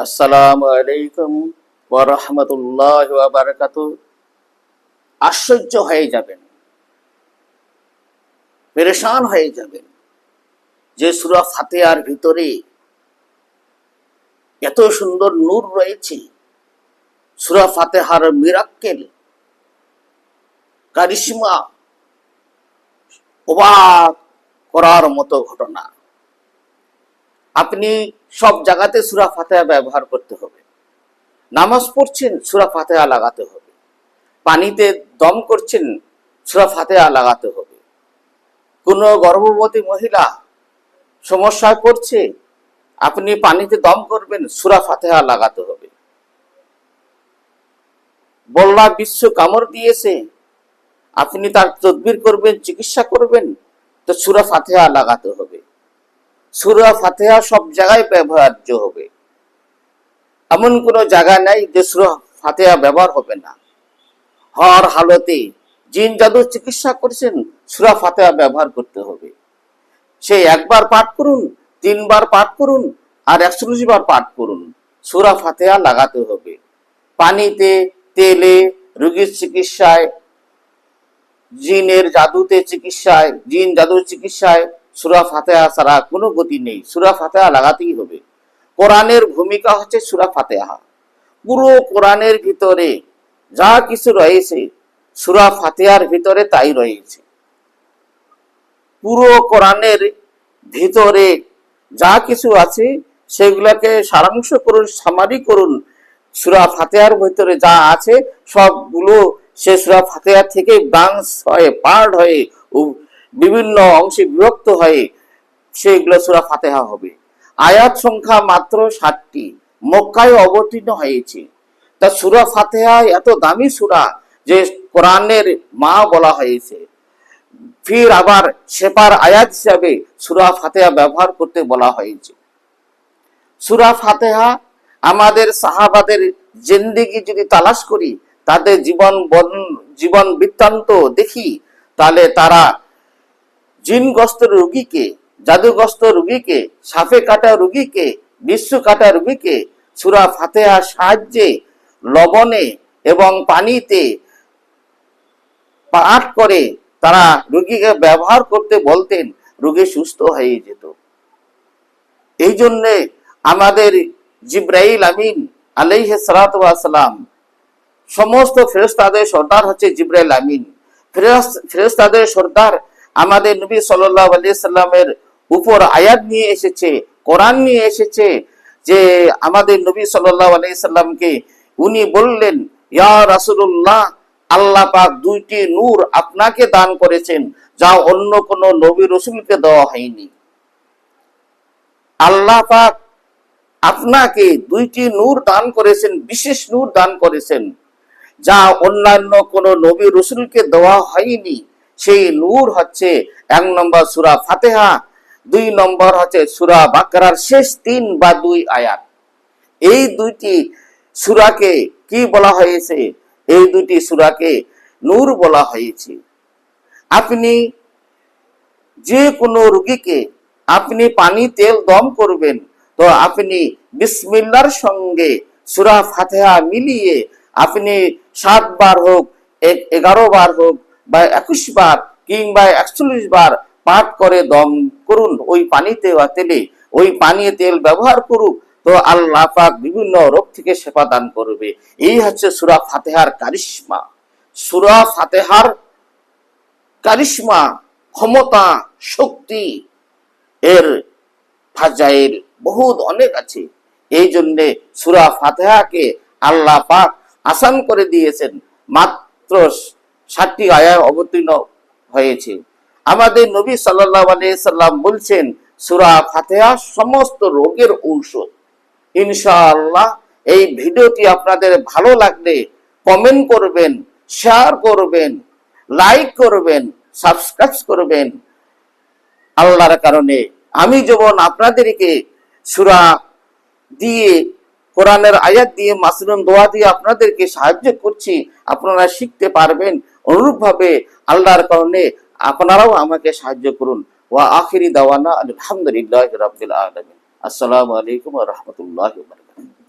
আসসালামু আলাইকুম ওয়া রাহমাতুল্লাহি ওয়া বারাকাতুহু। আশ্চর্য হয়ে যাবেন, পেরেশান হয়ে যাবেন যে সূরা ফাতিহার ভিতরে এত সুন্দর নূর রয়েছে। সূরা ফাতিহার মিরাক্কেল, কারিশমা, অবাক করার মতো ঘটনা। আপনি সব জায়গাতে সূরা ফাতিহা ব্যবহার করতে হবে। নামাজ পড়ছেন, সূরা ফাতিহা লাগাতে হবে। পানিতে দম করছেন, সূরা ফাতিহা লাগাতে হবে। কোনো গর্ভবতী মহিলা সমস্যায় পড়ছে, আপনি পানিতে দম করবেন, সূরা ফাতিহা লাগাতে হবে। বল্লা বিশ্ব কামড় দিয়েছে, আপনি তার তদবির করবেন, চিকিৎসা করবেন, তো সূরা ফাতিহা লাগাতে হবে। সূরা ফাতিহা সব জায়গায় ব্যবহার্য হবে। এমন কোনো জায়গা নাই যে সূরা ফাতিহা ব্যবহার হবে না। হর হালতে জিন জাদুর চিকিৎসা করছেন, সূরা ফাতিহা ব্যবহার করতে হবে। সে একবার পাঠ করুন, 3 বার পাঠ করুন, আর 140 বার পাঠ করুন, সূরা ফাতিহা লাগাতে হবে। পানিতে, তেলে, রোগীর চিকিৎসায়, জিনের জাদুতে চিকিৎসায়, জিন জাদুর চিকিৎসায় সূরা ফাতিহা ছাড়া কোনো গতি নেই। সূরা ফাতিহা লাগাতেই হবে। কোরআনের ভূমিকা হচ্ছে সূরা ফাতিহা। পুরো কোরআনের ভিতরে যা কিছু রয়েছে, সূরা ফাতিহার ভিতরে তাই রয়েছে। পুরো কোরআনের ভিতরে যা কিছু আছে সেগুলোকে সারাংশ করুন, সামারি করুন। সূরা ফাতিহার ভিতরে যা আছে সবগুলো সে সূরা ফাতিহা থেকে ব্রাঞ্চ হয়ে, পার্ট হয়ে, বিভিন্ন অংশে বিভক্ত হয়ে সেগুলো সূরা ফাতিহা হবে। আয়াত সংখ্যা মাত্র 60টি, মক্কায় অবতীর্ণ হয়েছে। তা সূরা ফাতিহা এত দামি সূরা যে কোরআনের মা বলা হয়েছে। ফির আবার সেপার আয়াত হিসাবে সূরা ফাতিহা ব্যবহার করতে বলা হয়েছে। সূরা ফাতিহা আমাদের সাহাবাদের জিন্দেগি যদি তালাশ করি, তাদের জীবন বৃত্তান্ত দেখি, তাহলে তারা জিনগ্রস্ত রোগীকে, জাদুগ্রস্ত রোগীকে, সাপে কাটা রোগীকে, বিশ্ব কাটা রোগীকে সূরা ফাতিহার সাহায্যে লবণে এবং পানিতে পাঠ করে তারা রোগীকে ব্যবহার করতে বলতেন, রোগী সুস্থ হয়ে যেত। এই জন্যে আমাদের জিবরাইল আমিন আলাইহিস সালাতু ওয়াস সালাম, সমস্ত ফেরেশতাদের সর্দার হচ্ছে জিবরাইল আমিন। ফেরেশতাদের সর্দার আমাদের নবী সাল্লাল্লাহু আলাইহি সাল্লামের উপর আয়াত নিয়ে এসেছে, কোরআন নিয়ে এসেছে, যে আমাদের নবী সাল্লাল্লাহু আলাইহি সাল্লামকে উনি বললেন, ইয়া রাসূলুল্লাহ, আল্লাহ পাক 2টি নূর আপনাকে দান করেছেন, যা অন্য কোন নবী রাসূলকে দেওয়া হয়নি। আল্লাহ পাক আপনাকে 2টি নূর দান করেছেন, বিশেষ নূর দান করেছেন, যা অন্যান্য কোন নবী রাসূলকে দেওয়া হয়নি। সেই নূর হচ্ছে 1 নম্বর সূরা ফাতিহা, 2 নম্বর হচ্ছে সূরা বাকারার শেষ 3 বা 2 আয়াত। এই 2টি সূরাকে কি বলা হয়েছে? এই 2টি সূরাকে নূর বলা হয়েছে। আপনি যে কোনো রোগীকে আপনি পানি তেল দম করবেন, তো আপনি বিসমিল্লাহর সঙ্গে সূরা ফাতিহা মিলিয়ে আপনি 7 বার হোক, 11 বার হোক, বা 21 বার কিংবা 41 বার পাঠ করে দম করুন ওই পানিতে বা তেলে। ওই পানি তেল ব্যবহার করুক, তো আল্লাহ পাক বিভিন্ন রোগ থেকে শেফা দান করবে। এই হচ্ছে সূরা ফাতিহার কারিশমা। সূরা ফাতিহার কারিশমা, ক্ষমতা, শক্তি, এর ফাজাইল বহুত অনেক আছে। এই জন্যে সূরা ফাতিহাকে আল্লাহ পাক আসান করে দিয়েছেন। মাত্র 60টি আয়াত অবতীর্ণ হয়েছে। আমাদের নবী সাল্লাল্লাহু আলাইহি সাল্লাম বলছেন, সূরা ফাতিহা সমস্ত রোগের ঔষধ। ইনশাআল্লাহ এই ভিডিওটি আপনাদের ভালো লাগলে কমেন্ট করবেন, শেয়ার করবেন, লাইক করবেন, সাবস্ক্রাইব করবেন। আল্লাহর কারণে আমি যেমন আপনাদেরকে সূরা দিয়ে, কোরআনের আয়াত দিয়ে, মাসনুন দোয়া দিয়ে আপনাদেরকে সাহায্য করছি, আপনারা শিখতে পারবেন। অনুরূপভাবে আল্লাহর কারণে আপনারাও আমাকে সাহায্য করুন। ওয়া আখিরি দাওয়ানা আলহামদুলিল্লাহি রাব্বিল আলামিন। আসসালামু আলাইকুম ওয়া রাহমাতুল্লাহি ওয়া বারাকাতুহু।